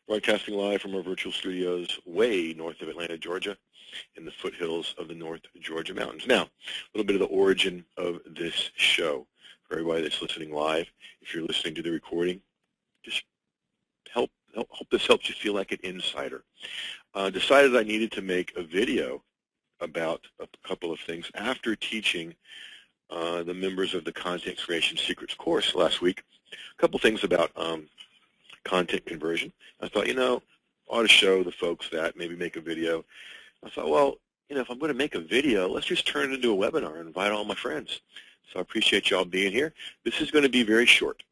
broadcasting live from our virtual studios way north of Atlanta, Georgia, in the foothills of the North Georgia mountains. Now, a little bit of the origin of this show for everybody that's listening live. If you're listening to the recording, just hope this helps you feel like an insider. Decided I needed to make a video about a couple of things after teaching the members of the Content Creation Secrets course last week. A couple things about content conversion. I thought, I ought to show the folks that, maybe make a video. I thought, well, if I'm going to make a video, let's just turn it into a webinar and invite all my friends. So I appreciate y'all being here. This is going to be very short,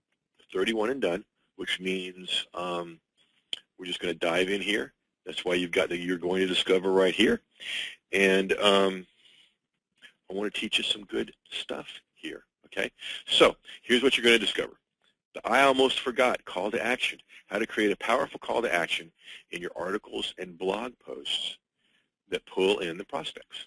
31 and done, which means we're just going to dive in here. That's why you've got the You're Going to Discover right here. And I want to teach you some good stuff here, okay? So here's what you're going to discover. The I almost forgot call to action, how to create a powerful call to action in your articles and blog posts that pull in the prospects.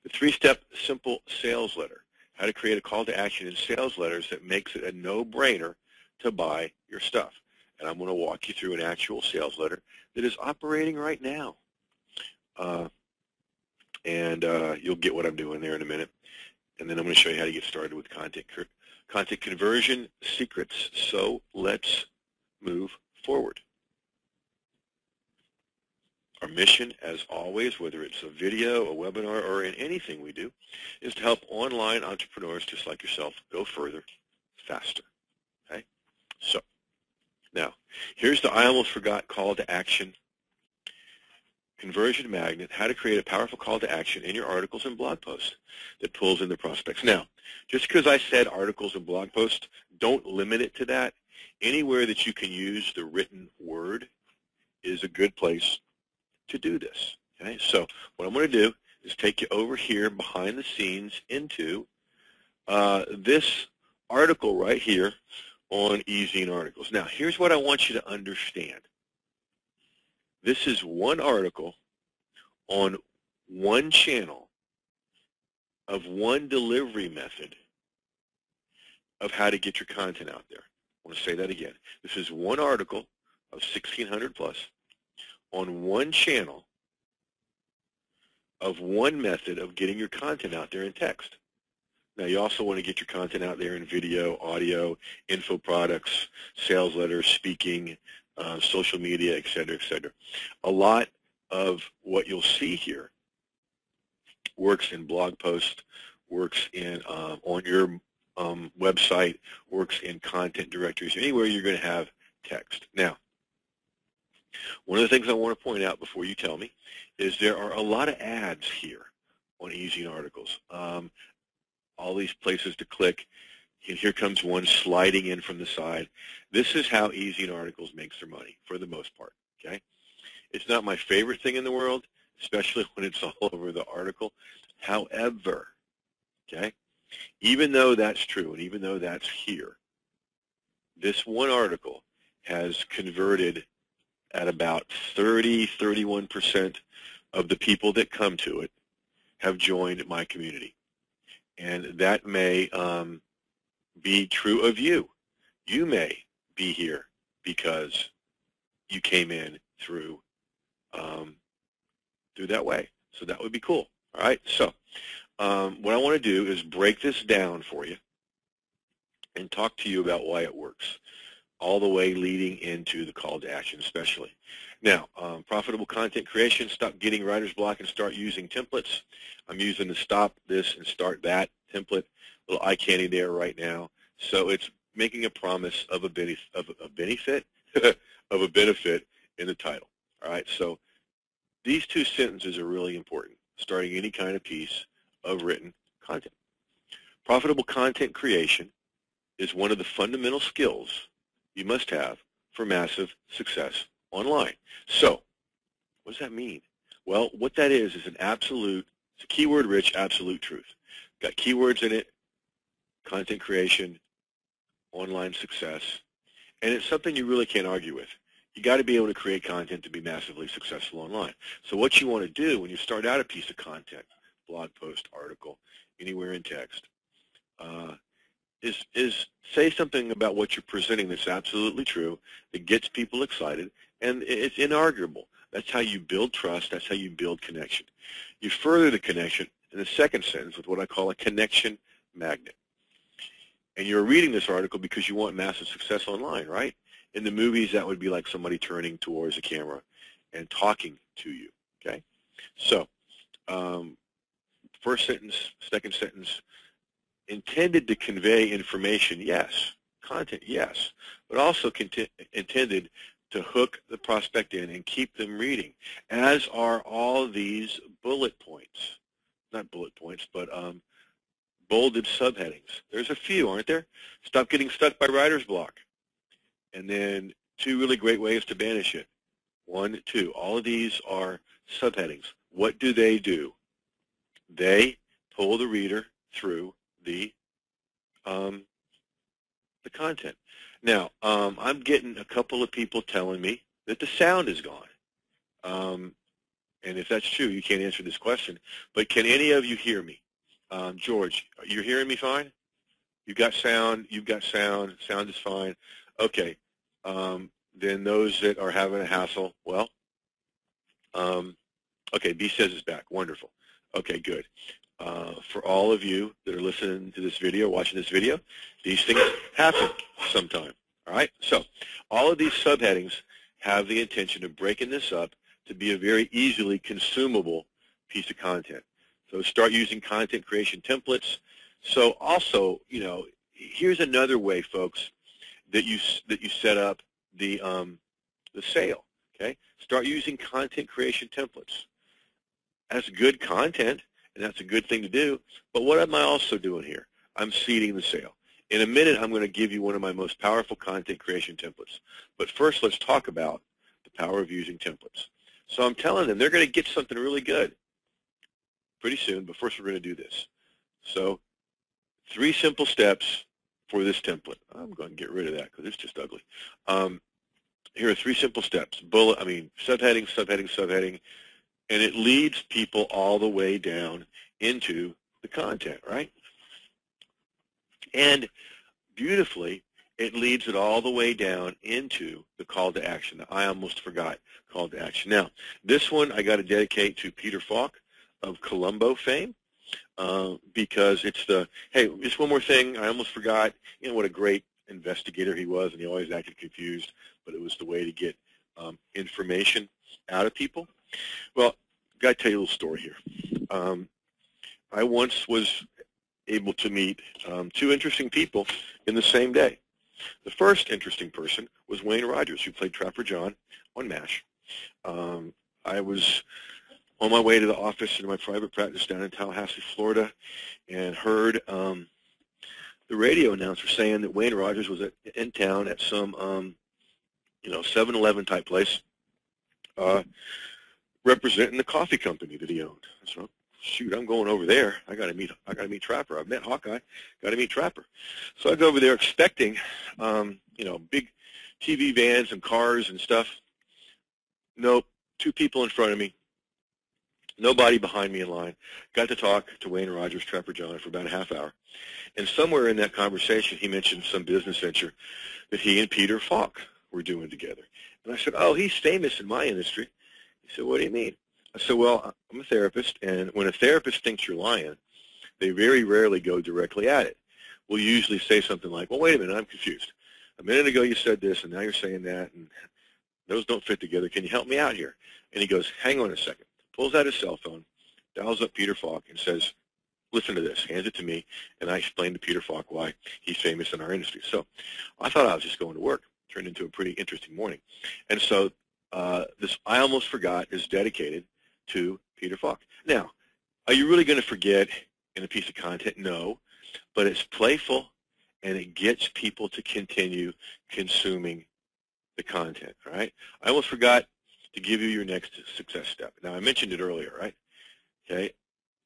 The 3-step simple sales letter, how to create a call to action in sales letters that makes it a no-brainer to buy your stuff. And I'm going to walk you through an actual sales letter that is operating right now. You'll get what I'm doing there in a minute. And then I'm going to show you how to get started with content conversion secrets. So let's move forward. Our mission, as always, whether it's a video, a webinar, or in anything we do, is to help online entrepreneurs just like yourself go further, faster. Okay? So, now, here's the I almost forgot call to action conversion magnet, how to create a powerful call to action in your articles and blog posts that pulls in the prospects. Now, just because I said articles and blog posts, don't limit it to that. Anywhere that you can use the written word is a good place to do this. Okay, so what I'm going to do is take you over here behind the scenes into this article right here on e-zine articles. Now, here's what I want you to understand. This is one article on one channel of one delivery method of how to get your content out there. I want to say that again. This is one article of 1,600 plus on one channel of one method of getting your content out there in text. Now, you also want to get your content out there in video, audio, info products, sales letters, speaking, social media, et cetera, et cetera. A lot of what you'll see here works in blog posts, works in on your website, works in content directories, anywhere you're going to have text. Now, one of the things I want to point out before you tell me is there are a lot of ads here on e-zine articles. All these places to click, and here comes one sliding in from the side. This is how e-zine articles makes their money for the most part, okay? It's not my favorite thing in the world, especially when it's all over the article. However, okay, even though that's true and even though that's here, this one article has converted at about 31% of the people that come to it have joined my community. And that may be true of you. You may be here because you came in through that way. So that would be cool. All right. So what I want to do is break this down for you and talk to you about why it works, all the way leading into the call to action especially. Now, profitable content creation, stop getting writer's block and start using templates. I'm using the stop this and start that template, little eye candy there right now. So it's making a promise of a benefit of a benefit in the title. All right, so these two sentences are really important, starting any kind of piece of written content. Profitable content creation is one of the fundamental skills you must have for massive success online. So what does that mean? Well, what that is an absolute, it's a keyword-rich absolute truth. Got keywords in it, content creation, online success, and it's something you really can't argue with. You got to be able to create content to be massively successful online. So what you want to do when you start out a piece of content, blog post, article, anywhere in text, is say something about what you're presenting that's absolutely true, that gets people excited, And it's inarguable. That's how you build trust. That's how you build connection. You further the connection in the second sentence with what I call a connection magnet. And you're reading this article because you want massive success online, right? In the movies, that would be like somebody turning towards the camera and talking to you, okay? So first sentence, second sentence, intended to convey information, yes. Content, yes. But also intended to hook the prospect in and keep them reading, as are all these bullet points. Not bullet points, but bolded subheadings. There's a few, aren't there? Stop getting stuck by writer's block. And then 2 really great ways to banish it. 1, 2. All of these are subheadings. What do? They pull the reader through the content. Now, I'm getting a couple of people telling me that the sound is gone. And if that's true, you can't answer this question. But can any of you hear me? George, you're hearing me fine? You've got sound. Sound is fine. Okay. Then those that are having a hassle, well, okay, B says it's back. Wonderful. Okay, good. For all of you that are listening to this video, watching this video, these things happen sometime. All right? So all of these subheadings have the intention of breaking this up to be a very easily consumable piece of content. So start using content creation templates. So also, you know, here's another way, folks, that you set up the sale. Okay? Start using content creation templates. That's good content, and that's a good thing to do. But what am I also doing here? I'm seeding the sale. In a minute, I'm going to give you one of my most powerful content creation templates. But first, let's talk about the power of using templates. So I'm telling them they're going to get something really good pretty soon, but first we're going to do this. So 3 simple steps for this template. I'm going to get rid of that because it's just ugly. Here are 3 simple steps. Subheading, subheading, subheading. And it leads people all the way down into the content, right? And beautifully, it leads it all the way down into the call to action. I almost forgot call to action. Now, this one I got to dedicate to Peter Falk of Columbo fame because it's hey, just one more thing. I almost forgot, you know, what a great investigator he was, and he always acted confused, but it was the way to get information out of people. Well, I've got to tell you a little story here. I once was able to meet 2 interesting people in the same day. The first interesting person was Wayne Rogers, who played Trapper John on MASH. I was on my way to the office in my private practice down in Tallahassee, Florida, and heard the radio announcer saying that Wayne Rogers was in town at some 7-Eleven type place representing the coffee company that he owned. So, shoot, I'm going over there. I got to meet Trapper. I've met Hawkeye. Got to meet Trapper. So I go over there expecting, big TV vans and cars and stuff. Nope, 2 people in front of me. Nobody behind me in line. Got to talk to Wayne Rogers, Trapper John, for about a half hour. And somewhere in that conversation, he mentioned some business venture that he and Peter Falk were doing together. And I said, oh, he's famous in my industry. He said, what do you mean? I said, well, I'm a therapist, and when a therapist thinks you're lying, they very rarely go directly at it. We'll usually say something like, well, wait a minute, I'm confused. A minute ago you said this, and now you're saying that, and those don't fit together. Can you help me out here? And he goes, hang on a second. Pulls out his cell phone, dials up Peter Falk, and says, listen to this. Hands it to me, and I explained to Peter Falk why he's famous in our industry. So I thought I was just going to work. Turned into a pretty interesting morning. And so this I Almost Forgot is dedicated to Peter Falk. Now, are you really going to forget in a piece of content? No, but it's playful, and it gets people to continue consuming the content, right? I almost forgot to give you your next success step. Now, I mentioned it earlier, right? Okay.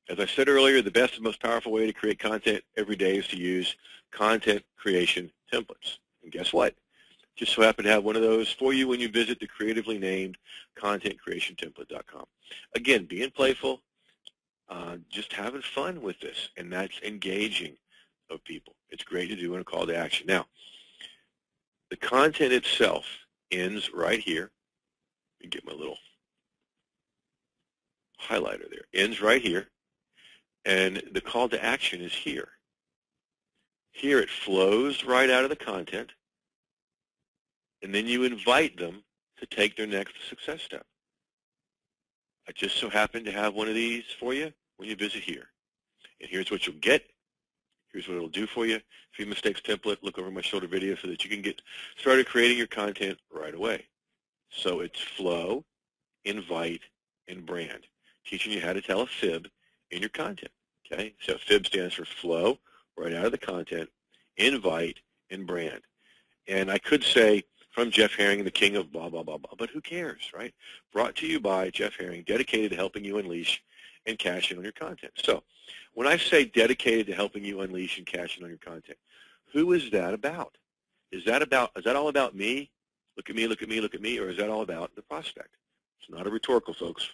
As I said earlier, the best and most powerful way to create content every day is to use content creation templates. And guess what? Just so happen to have one of those for you when you visit the creatively named contentcreationtemplate.com. Again, being playful, just having fun with this, and that's engaging of people. It's great to do in a call to action. Now, the content itself ends right here, me get my little highlighter there. Ends right here, and the call to action is here. Here it flows right out of the content, and then you invite them to take their next success step. I just so happen to have one of these for you when you visit here. And here's what you'll get. Here's what it'll do for you. Few Mistakes template, look over my shoulder video so that you can get started creating your content right away. So it's flow, invite, and brand, teaching you how to tell a fib in your content. Okay, so fib stands for flow, right out of the content, invite, and brand. And I could say from Jeff Herring, the king of blah, blah, blah, blah, but who cares, right? Brought to you by Jeff Herring, dedicated to helping you unleash and cash in on your content. So when I say dedicated to helping you unleash and cash in on your content, who is that about? Is that all about me? Look at me, look at me, look at me, or is that all about the prospect? It's not a rhetorical, folks.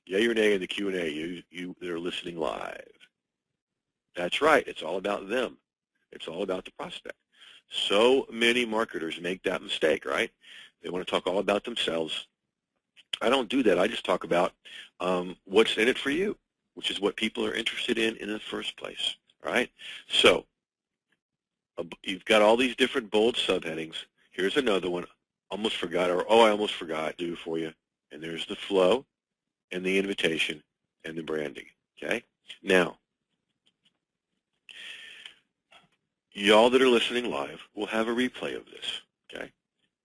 Yay or nay in the Q&A, you that are listening live. That's right. It's all about them. It's all about the prospect. So many marketers make that mistake, right? They want to talk all about themselves. I don't do that. I just talk about what's in it for you, which is what people are interested in the first place, all right? So you've got all these different bold subheadings. Here's another one. Almost forgot, or I almost forgot, do for you. And there's the flow and the invitation and the branding, okay? Now, y'all that are listening live will have a replay of this, okay?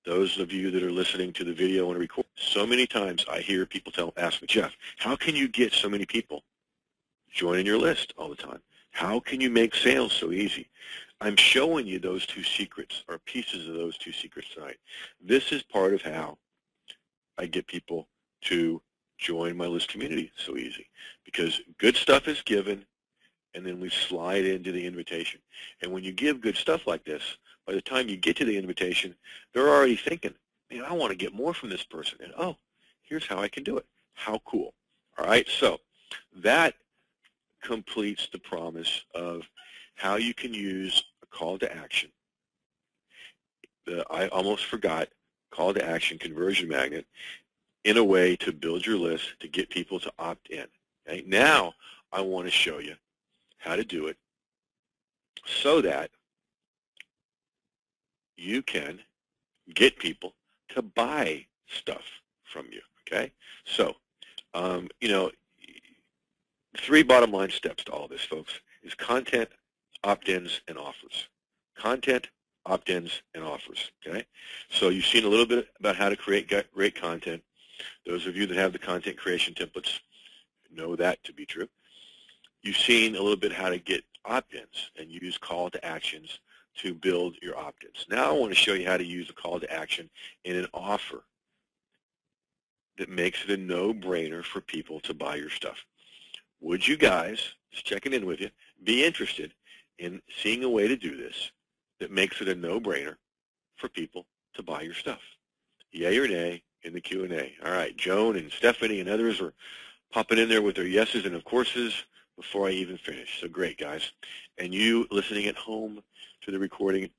Those of you that are listening to the video and record, so many times I hear people ask me, Jeff, how can you get so many people joining your list all the time? How can you make sales so easy? I'm showing you those two secrets, or pieces of those two secrets tonight. This is part of how I get people to join my list community so easy, because good stuff is given, and then we slide into the invitation. And when you give good stuff like this, by the time you get to the invitation, they're already thinking, man, I want to get more from this person. And, oh, here's how I can do it. How cool. All right, so that completes the promise of how you can use a call to action. I almost forgot call to action conversion magnet in a way to build your list to get people to opt in. Okay? Now I want to show you how to do it so that you can get people to buy stuff from you, okay? So, three bottom line steps to all this, folks, is content, opt-ins, and offers. Content, opt-ins, and offers, okay? So you've seen a little bit about how to create great content. Those of you that have the content creation templates know that to be true. You've seen a little bit how to get opt-ins and use call to actions to build your opt-ins. Now I want to show you how to use a call to action in an offer that makes it a no-brainer for people to buy your stuff. Would you guys, just checking in with you, be interested in seeing a way to do this that makes it a no-brainer for people to buy your stuff? Yay or nay in the Q&A. All right, Joan and Stephanie and others are popping in there with their yeses and of courses before I even finish. So great, guys. And you listening at home to the recording,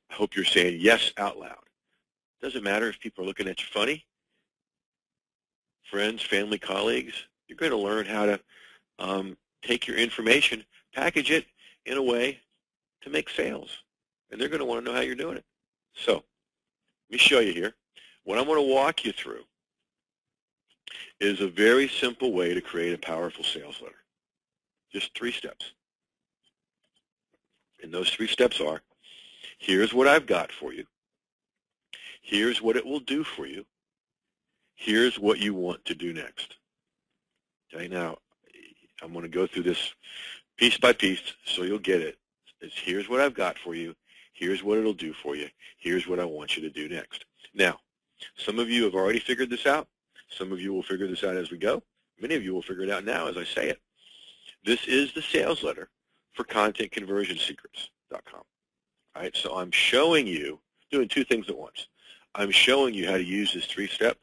I hope you're saying yes out loud. Doesn't matter if people are looking at you funny. Friends, family, colleagues, you're going to learn how to take your information, package it in a way to make sales. And they're going to want to know how you're doing it. So let me show you here. What I'm going to walk you through is a very simple way to create a powerful sales letter. Just 3 steps. And those 3 steps are, here's what I've got for you. Here's what it will do for you. Here's what you want to do next. Okay, now I'm going to go through this piece by piece so you'll get it. It's here's what I've got for you. Here's what it'll do for you. Here's what I want you to do next. Now, some of you have already figured this out. Some of you will figure this out as we go. Many of you will figure it out now as I say it. This is the sales letter for contentconversionsecrets.com. All right, so I'm showing you, doing 2 things at once. I'm showing you how to use this 3-step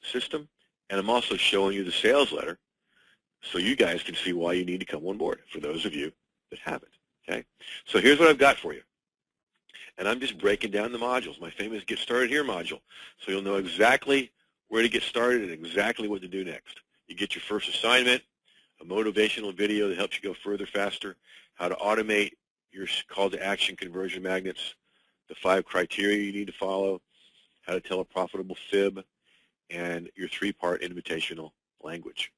system, and I'm also showing you the sales letter so you guys can see why you need to come on board, for those of you that haven't. Okay? So here's what I've got for you. And I'm just breaking down the modules, my famous Get Started Here module, so you'll know exactly where to get started and exactly what to do next. You get your first assignment, a motivational video that helps you go further faster, how to automate your call to action conversion magnets, the 5 criteria you need to follow, how to tell a profitable fib, and your 3-part invitational language.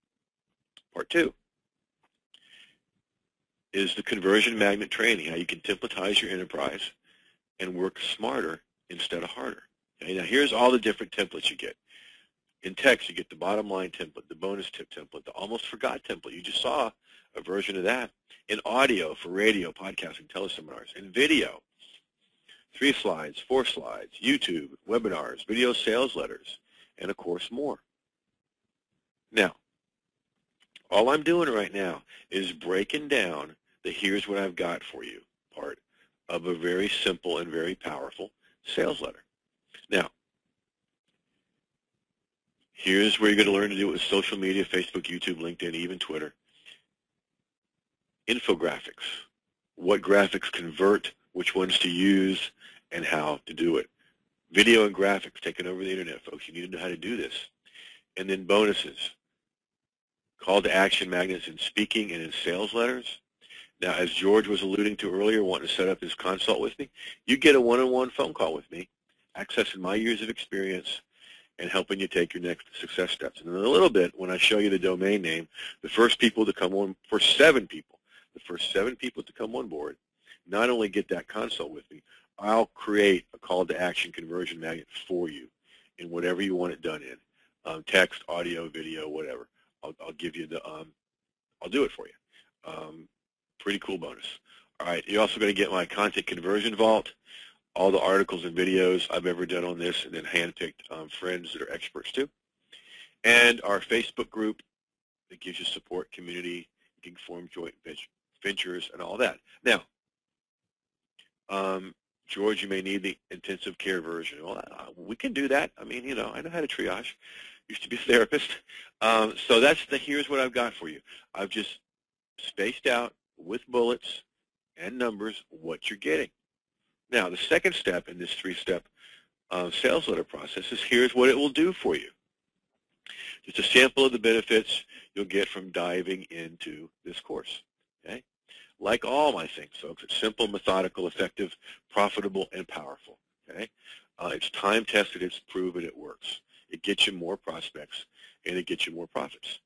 Part 2 is the conversion magnet training, how you can templatize your enterprise and work smarter instead of harder. Okay, now here's all the different templates you get. In text, you get the bottom line template, the bonus tip template, the almost forgot template. You just saw a version of that. In audio for radio, podcasting, teleseminars. In video, 3 slides, 4 slides, YouTube, webinars, video sales letters, and of course more. Now, all I'm doing right now is breaking down the here's what I've got for you part of a very simple and very powerful sales letter. Now, here's where you're going to learn to do it with social media, Facebook, YouTube, LinkedIn, even Twitter. Infographics, what graphics convert, which ones to use, and how to do it. Video and graphics taking over the internet, folks. You need to know how to do this. And then bonuses, call to action magnets in speaking and in sales letters. Now, as George was alluding to earlier, wanting to set up his consult with me, you get a one-on-one phone call with me, accessing my years of experience and helping you take your next success steps. And in a little bit, when I show you the domain name, the first people to come on, for 7 people, the first 7 people to come on board, not only get that consult with me, I'll create a call to action conversion magnet for you in whatever you want it done in, text, audio, video, whatever. I'll give you the, I'll do it for you. Pretty cool bonus. All right, you're also going to get my content conversion vault, all the articles and videos I've ever done on this, and then handpicked friends that are experts too. And our Facebook group that gives you support, community, you can form joint ventures and all that. Now, George, you may need the intensive care version. Well, we can do that. I mean, you know, I know how to triage. Used to be a therapist. So that's the here's what I've got for you. I've just spaced out with bullets and numbers what you're getting. Now, the second step in this 3-step sales letter process is here's what it will do for you. Just a sample of the benefits you'll get from diving into this course. Okay? Like all my things, folks, it's simple, methodical, effective, profitable, and powerful. Okay? It's time-tested, it's proven, it works. It gets you more prospects, and it gets you more profits.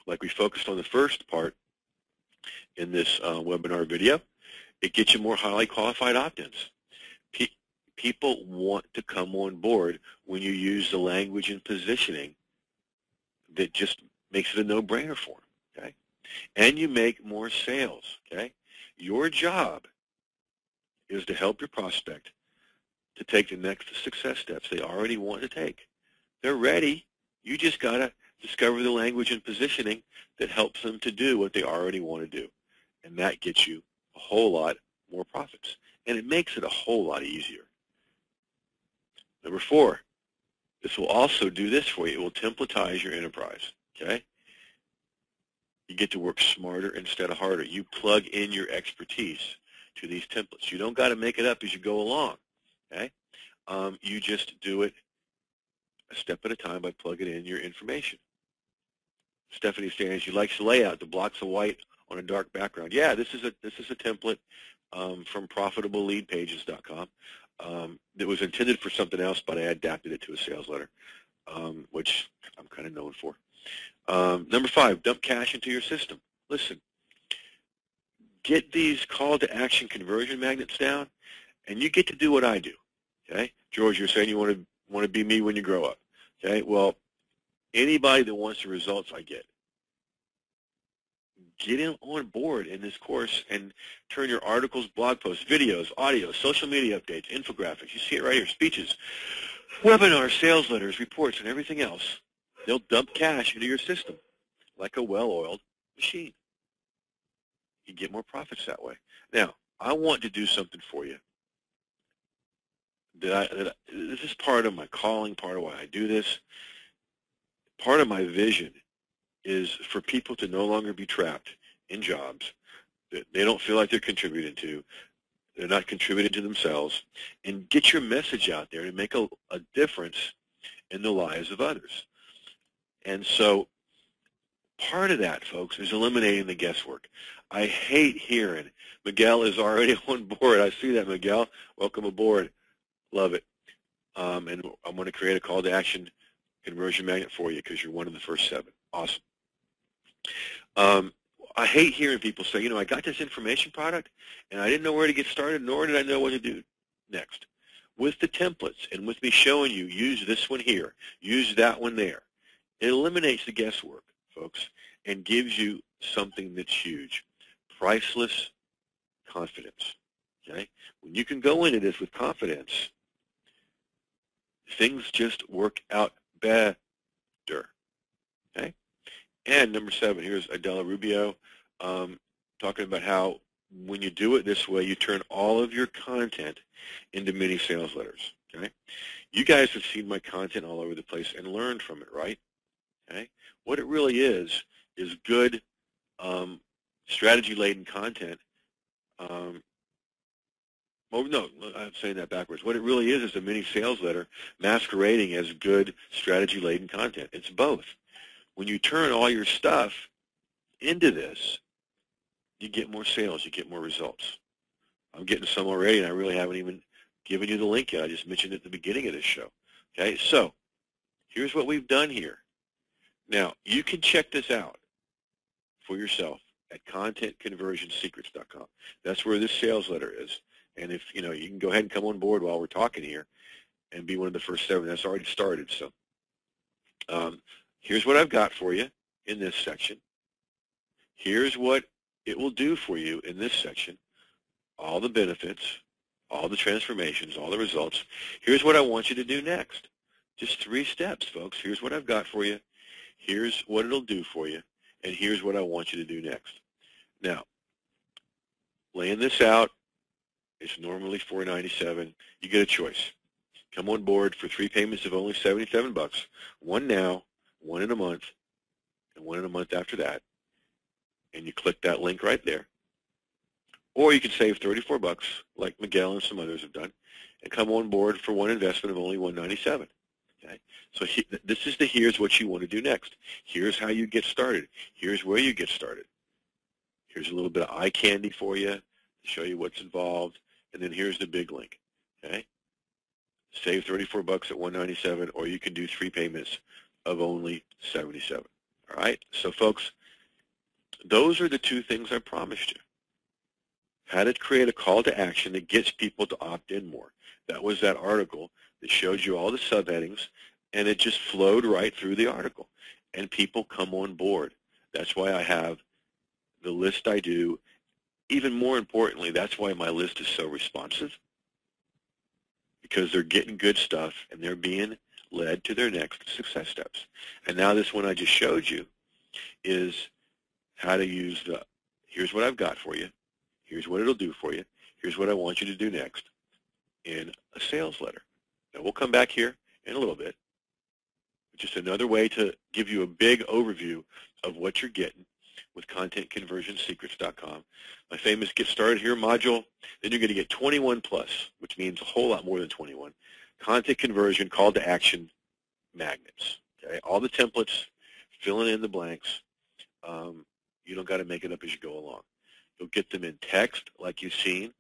Like we focused on the first part in this webinar video, it gets you more highly qualified opt-ins. People want to come on board when you use the language and positioning that just makes it a no-brainer for them, okay? And you make more sales, okay? Your job is to help your prospect to take the next success steps they already want to take. They're ready. You just got to discover the language and positioning that helps them to do what they already want to do. And that gets you a whole lot more profits. And it makes it a whole lot easier. Number 4, this will also do this for you. It will templatize your enterprise, okay? You get to work smarter instead of harder. You plug in your expertise to these templates. You don't got to make it up as you go along, okay? You just do it a step at a time by plugging in your information. Stephanie saying she likes the layout, the blocks of white on a dark background. Yeah, this is a template from profitableleadpages.com. That was intended for something else, but I adapted it to a sales letter, which I'm kind of known for. Number 5, dump cash into your system. Listen, get these call to action conversion magnets down, and you get to do what I do. Okay, George, you're saying you want to be me when you grow up. Okay, well, anybody that wants the results I get in on board in this course and turn your articles, blog posts, videos, audio, social media updates, infographics. You see it right here, speeches, webinars, sales letters, reports, and everything else. They'll dump cash into your system like a well-oiled machine. You get more profits that way. Now, I want to do something for you. This is part of my calling, part of why I do this. Part of my vision is for people to no longer be trapped in jobs that they don't feel like they're contributing to, they're not contributing to themselves, and get your message out there to make a difference in the lives of others. And so part of that, folks, is eliminating the guesswork. I hate hearing, Miguel is already on board. I see that, Miguel. Welcome aboard. Love it. And I'm going to create a call to action conversion magnet for you because you're one of the first 7. Awesome. I hate hearing people say, you know, I got this information product and I didn't know where to get started, nor did I know what to do next. With the templates and with me showing you, use this one here, use that one there, it eliminates the guesswork, folks, and gives you something that's huge. Priceless confidence. Okay? When you can go into this with confidence, things just work out better. Okay? And number 7, here's Adela Rubio talking about how when you do it this way, you turn all of your content into mini sales letters. Okay? You guys have seen my content all over the place and learned from it, right? Okay? What it really is good strategy-laden content. Well, no, I'm saying that backwards. What it really is a mini sales letter masquerading as good strategy-laden content. It's both. When you turn all your stuff into this, you get more sales, you get more results. I'm getting some already, and I really haven't even given you the link yet. I just mentioned it at the beginning of this show. Okay, so here's what we've done here. Now, you can check this out for yourself at contentconversionsecrets.com. That's where this sales letter is. And if, you know, you can go ahead and come on board while we're talking here and be one of the first 7. That's already started. So here's what I've got for you in this section. Here's what it will do for you in this section. All the benefits, all the transformations, all the results. Here's what I want you to do next. Just 3 steps, folks. Here's what I've got for you. Here's what it'll do for you. And here's what I want you to do next. Now, laying this out, it's normally $497. You get a choice. Come on board for 3 payments of only $77. One now, one in a month, and one in a month after that. And you click that link right there. Or you can save $34, like Miguel and some others have done, and come on board for one investment of only $197. Okay? So this is the here's what you want to do next. Here's how you get started. Here's where you get started. Here's a little bit of eye candy for you to show you what's involved. And then here's the big link. Okay? Save $34 at $197, or you can do 3 payments of only $77. All right? So, folks, those are the 2 things I promised you. How to create a call to action that gets people to opt in more. That was that article that showed you all the subheadings, and it just flowed right through the article. And people come on board. That's why I have the list I do. Even more importantly, that's why my list is so responsive, because they're getting good stuff and they're being led to their next success steps. And now this one I just showed you is how to use the, here's what I've got for you, here's what it'll do for you, here's what I want you to do next in a sales letter. Now we'll come back here in a little bit. Just another way to give you a big overview of what you're getting with contentconversionsecrets.com. My famous Get Started Here module, then you're going to get 21 plus, which means a whole lot more than 21. Content conversion, call to action magnets. Okay? All the templates, filling in the blanks. You don't got to make it up as you go along. You'll get them in text, like you've seen.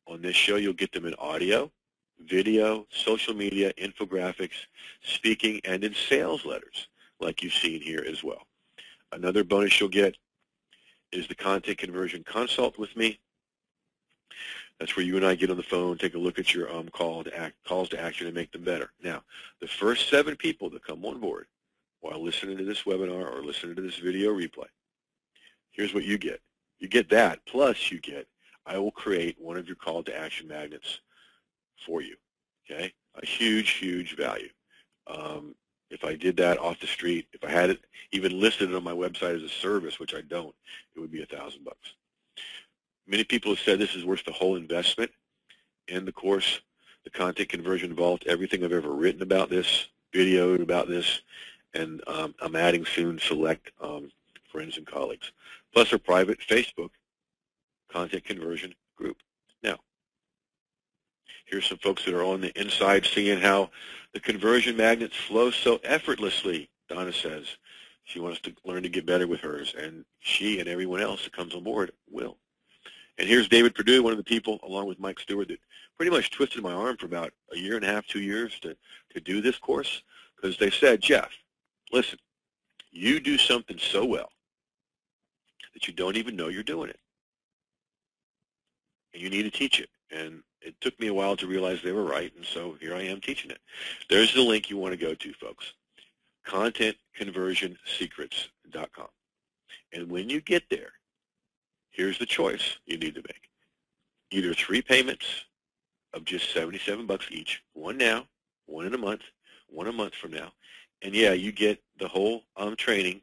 On this show, you'll get them in audio, video, social media, infographics, speaking, and in sales letters, like you've seen here as well. Another bonus you'll get is the Content Conversion Consult with me. That's where you and I get on the phone, take a look at your calls to action, and make them better. Now, the first 7 people that come on board while listening to this webinar or listening to this video replay, here's what you get. You get that, plus you get, I will create one of your call to action magnets for you. Okay? A huge, huge value. If I did that off the street, if I had it even listed on my website as a service, which I don't, it would be $1,000. Many people have said this is worth the whole investment in the course. The Content Conversion Vault, everything I've ever written about this, videoed about this, and I'm adding soon select friends and colleagues, plus a private Facebook Content Conversion group. Now, Here's some folks that are on the inside seeing how the conversion magnets flow so effortlessly, Donna says. She wants to learn to get better with hers, and she and everyone else that comes on board will. And here's David Perdue, one of the people, along with Mike Stewart, that pretty much twisted my arm for about a year and a half, 2 years to do this course, because they said, Jeff, listen, you do something so well that you don't even know you're doing it. And you need to teach it. And it took me a while to realize they were right, and so here I am teaching it. There's the link you want to go to, folks, contentconversionsecrets.com. And when you get there, here's the choice you need to make. Either 3 payments of just $77 each, one now, one in a month, one a month from now. And yeah, you get the whole training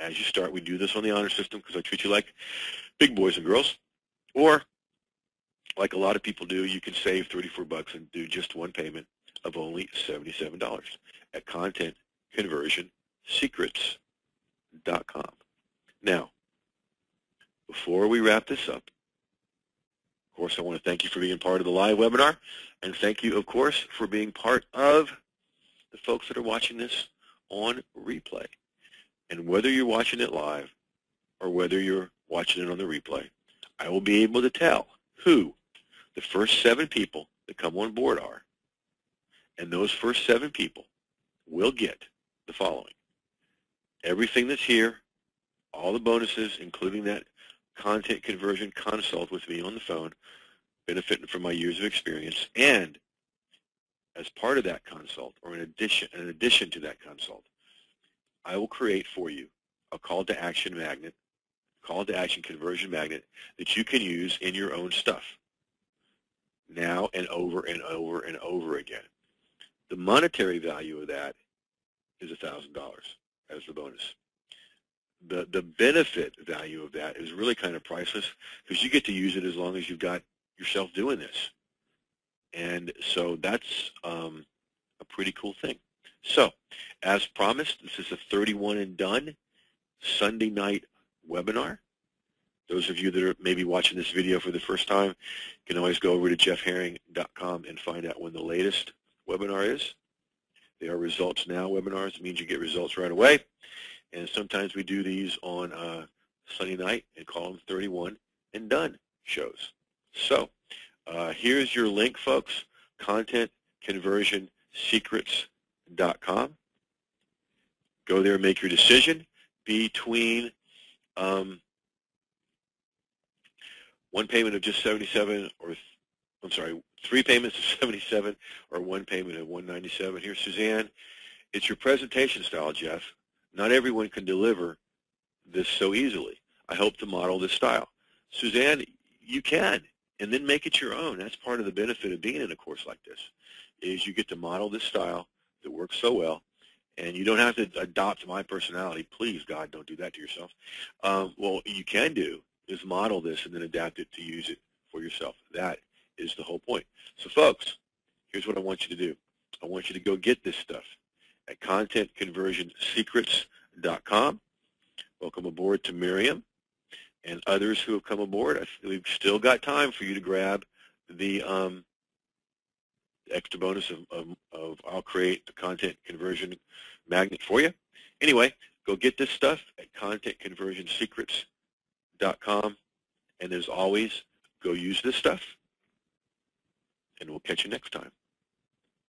as you start. We do this on the honor system because I treat you like big boys and girls. Or, like a lot of people do, you can save $34 and do just one payment of only $77 at contentconversionsecrets.com. Now, before we wrap this up, of course, I want to thank you for being part of the live webinar, and thank you, of course, for being part of the folks that are watching this on replay. And whether you're watching it live or whether you're watching it on the replay, I will be able to tell who the first 7 people that come on board are. And those first 7 people will get the following. Everything that's here, all the bonuses, including that content conversion consult with me on the phone, benefiting from my years of experience, and as part of that consult, or in addition to that consult, I will create for you a call to action magnet, call to action conversion magnet that you can use in your own stuff now and over and over and over again. The monetary value of that is $1,000 as the bonus. The benefit value of that is really kind of priceless because you get to use it as long as you've got yourself doing this. And so that's a pretty cool thing. So, as promised, this is a 31 and done Sunday night webinar. Those of you that are maybe watching this video for the first time can always go over to jeffherring.com and find out when the latest webinar is. They are results now webinars. It means you get results right away. And sometimes we do these on Sunday night and call them 31 and done shows. So here's your link, folks, contentconversionsecrets.com. Go there and make your decision between one payment of just 77 or, I'm sorry, 3 payments of 77 or one payment of 197. Here's Suzanne. It's your presentation style, Jeff. Not everyone can deliver this so easily. I hope to model this style. Suzanne, you can, and then make it your own. That's part of the benefit of being in a course like this, is you get to model this style that works so well, and you don't have to adopt my personality. Please, God, don't do that to yourself. What you can do is model this and then adapt it to use it for yourself. That is the whole point. So, folks, here's what I want you to do. I want you to go get this stuff at contentconversionsecrets.com. Welcome aboard to Miriam and others who have come aboard. We've still got time for you to grab the extra bonus of I'll create the content conversion magnet for you. Anyway, go get this stuff at contentconversionsecrets.com. And as always, go use this stuff, and we'll catch you next time.